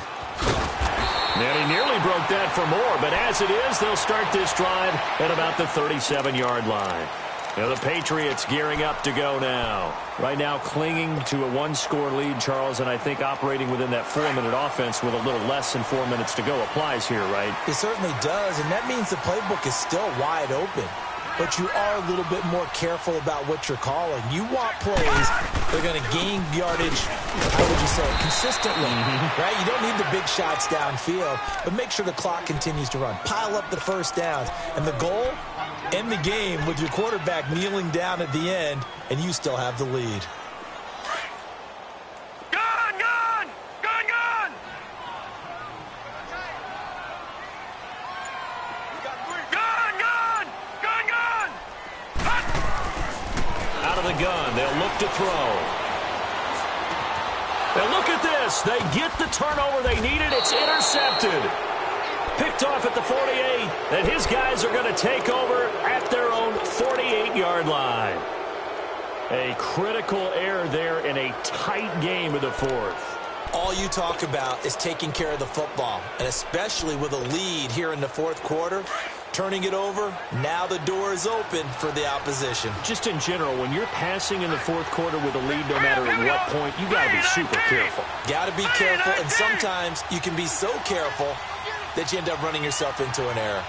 And he nearly broke that for more, but as it is, they'll start this drive at about the 37-yard line. Now the Patriots gearing up to go now. Right now clinging to a one-score lead, Charles, and I think operating within that 4-minute offense with a little less than 4 minutes to go applies here, right? It certainly does, and that means the playbook is still wide open. But you are a little bit more careful about what you're calling. You want plays that are going to gain yardage, how would you say it, consistently, right? You don't need the big shots downfield, but make sure the clock continues to run. Pile up the first downs. And the goal, end the game with your quarterback kneeling down at the end, and you still have the lead. Gun, gun! Gun, gun! Gun, gun! Gun, gun! Out of the gun, they'll look to throw. Now look at this. They get the turnover they needed. It's intercepted. Picked off at the 48, and his guys are going to take over at their own 48-yard line. A critical error there in a tight game of the fourth. All you talk about is taking care of the football, and especially with a lead here in the fourth quarter, turning it over, now the door is open for the opposition. Just in general, when you're passing in the fourth quarter with a lead, no matter at what point, you got to be super careful. Got to be careful, and sometimes you can be so careful that you end up running yourself into an error.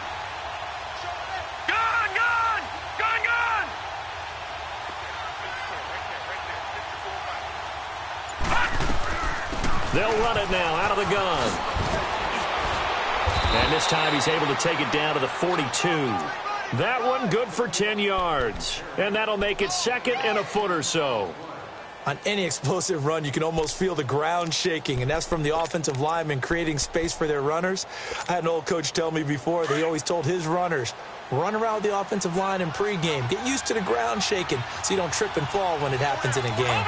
Gun, gun! Gun, gun! They'll run it now out of the gun. And this time he's able to take it down to the 42. That one good for 10 yards. And that'll make it second and a foot or so. On any explosive run, you can almost feel the ground shaking, and that's from the offensive linemen creating space for their runners. I had an old coach tell me before that he always told his runners, run around the offensive line in pregame. Get used to the ground shaking so you don't trip and fall when it happens in a game.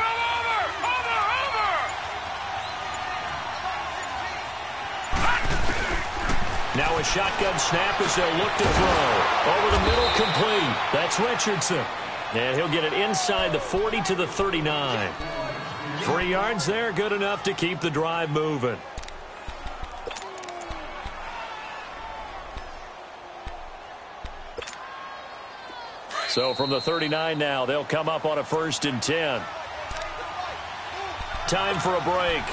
Now a shotgun snap as they'll look to throw. Over the middle, complete. That's Richardson. And he'll get it inside the 40 to the 39. 3 yards there, good enough to keep the drive moving. So from the 39 now, they'll come up on a 1st and 10. Time for a break.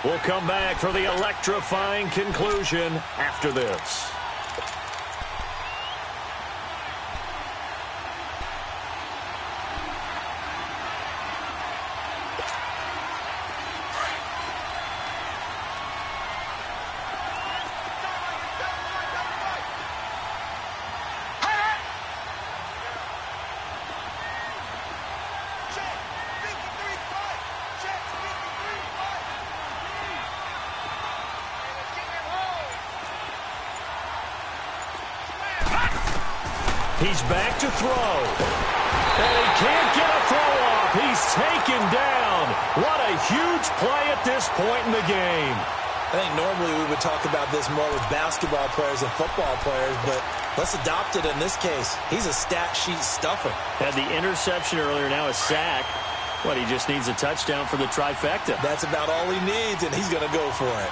We'll come back for the electrifying conclusion after this. He's back to throw. And he can't get a throw off. He's taken down. What a huge play at this point in the game. I think normally we would talk about this more with basketball players and football players, but let's adopt it in this case. He's a stat sheet stuffer. Had the interception earlier, now a sack. What, he just needs a touchdown for the trifecta. That's about all he needs, and he's going to go for it.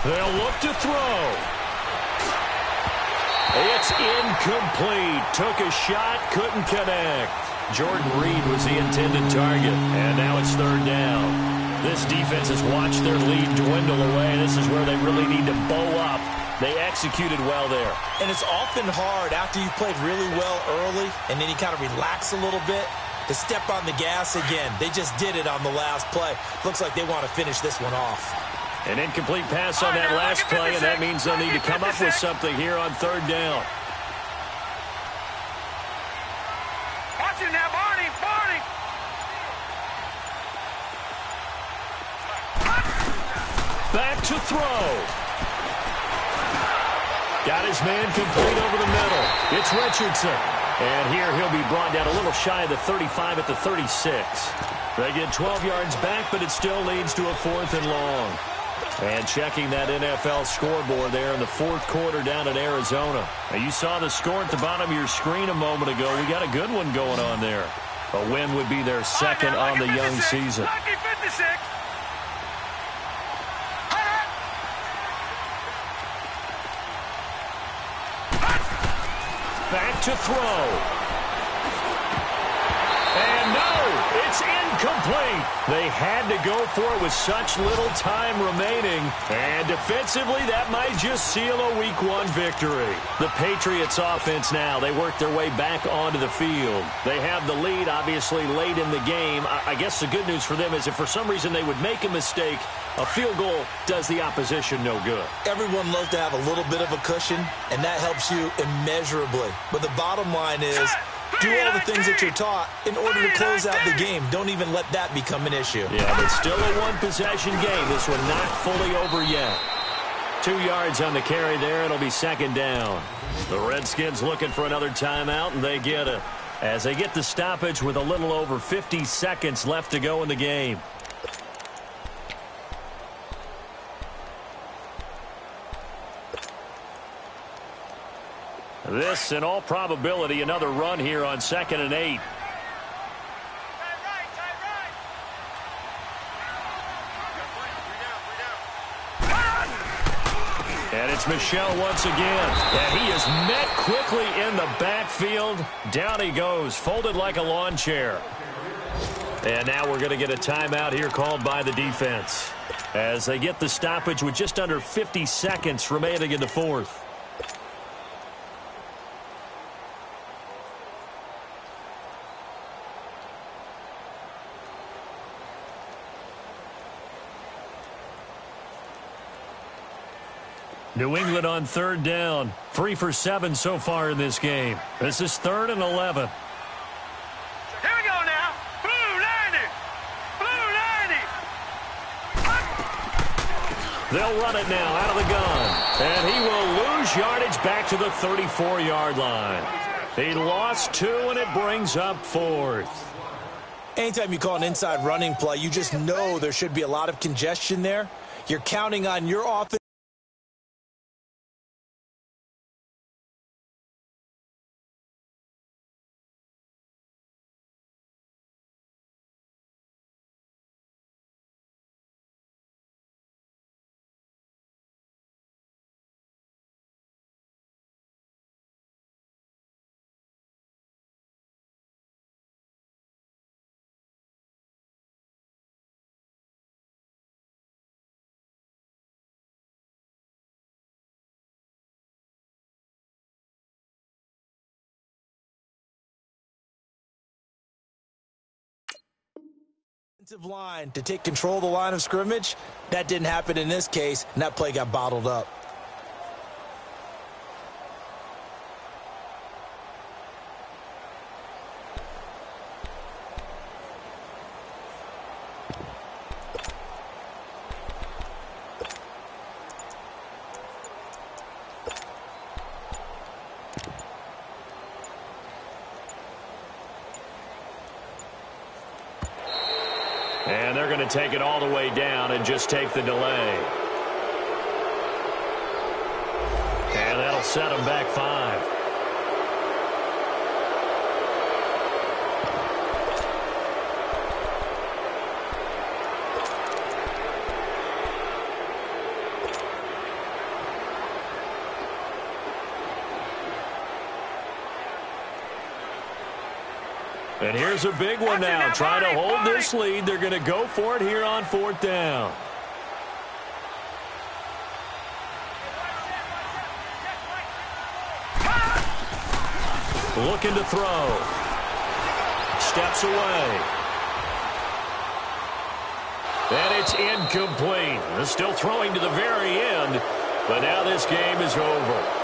They'll look to throw. It's incomplete. Took a shot, couldn't connect. Jordan Reed was the intended target, and now it's 3rd down. This defense has watched their lead dwindle away. This is where they really need to bow up. They executed well there. And it's often hard after you've played really well early, and then you kind of relax a little bit, to step on the gas again. They just did it on the last play. Looks like they want to finish this one off. An incomplete pass on that last play, and that means they'll need to come up with something here on 3rd down. Watch it now, Barney! Barney! Back to throw. Got his man complete over the middle. It's Richardson. And here he'll be brought down a little shy of the 35 at the 36. They get 12 yards back, but it still leads to a 4th and long. And checking that NFL scoreboard there in the fourth quarter down in Arizona. Now you saw the score at the bottom of your screen a moment ago. We got a good one going on there. A win would be their second on the young season. Lucky 56. back to throw. And no, it's incomplete. They had to go for it with such little time remaining. And defensively, that might just seal a Week 1 victory. The Patriots offense now, they work their way back onto the field. They have the lead, obviously, late in the game. I guess the good news for them is if for some reason they would make a mistake, a field goal does the opposition no good. Everyone loves to have a little bit of a cushion, and that helps you immeasurably. But the bottom line is, do all the things that you're taught in order to close out the game. Don't even let that become an issue. Yeah, but still a one-possession game. This one not fully over yet. 2 yards on the carry there. It'll be second down. The Redskins looking for another timeout, and they get it. As they get the stoppage with a little over 50 seconds left to go in the game. This, in all probability, another run here on 2nd and 8. And it's Michel once again. And he is met quickly in the backfield. Down he goes, folded like a lawn chair. And now we're going to get a timeout here called by the defense. As they get the stoppage with just under 50 seconds remaining in the fourth. New England on third down. 3 for 7 so far in this game. This is 3rd and 11. Here we go now. Blue 90. Blue 90. They'll run it now out of the gun. And he will lose yardage back to the 34-yard line. He lost 2, and it brings up 4th. Anytime you call an inside running play, you just know there should be a lot of congestion there. You're counting on your offense line to take control of the line of scrimmage. That didn't happen in this case, and that play got bottled up. And they're going to take it all the way down and just take the delay. And that'll set them back 5. And here's a big one now. Trying to hold this lead. They're going to go for it here on 4th down. Looking to throw. Steps away. And it's incomplete. They're still throwing to the very end. But now this game is over.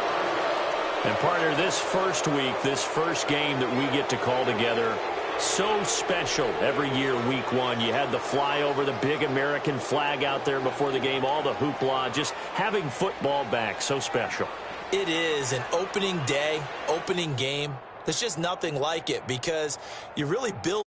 And partner, this first week, this first game that we get to call together, so special every year, Week 1. You had the flyover, the big American flag out there before the game, all the hoopla, just having football back, so special. It is an opening day, opening game. There's just nothing like it because you really build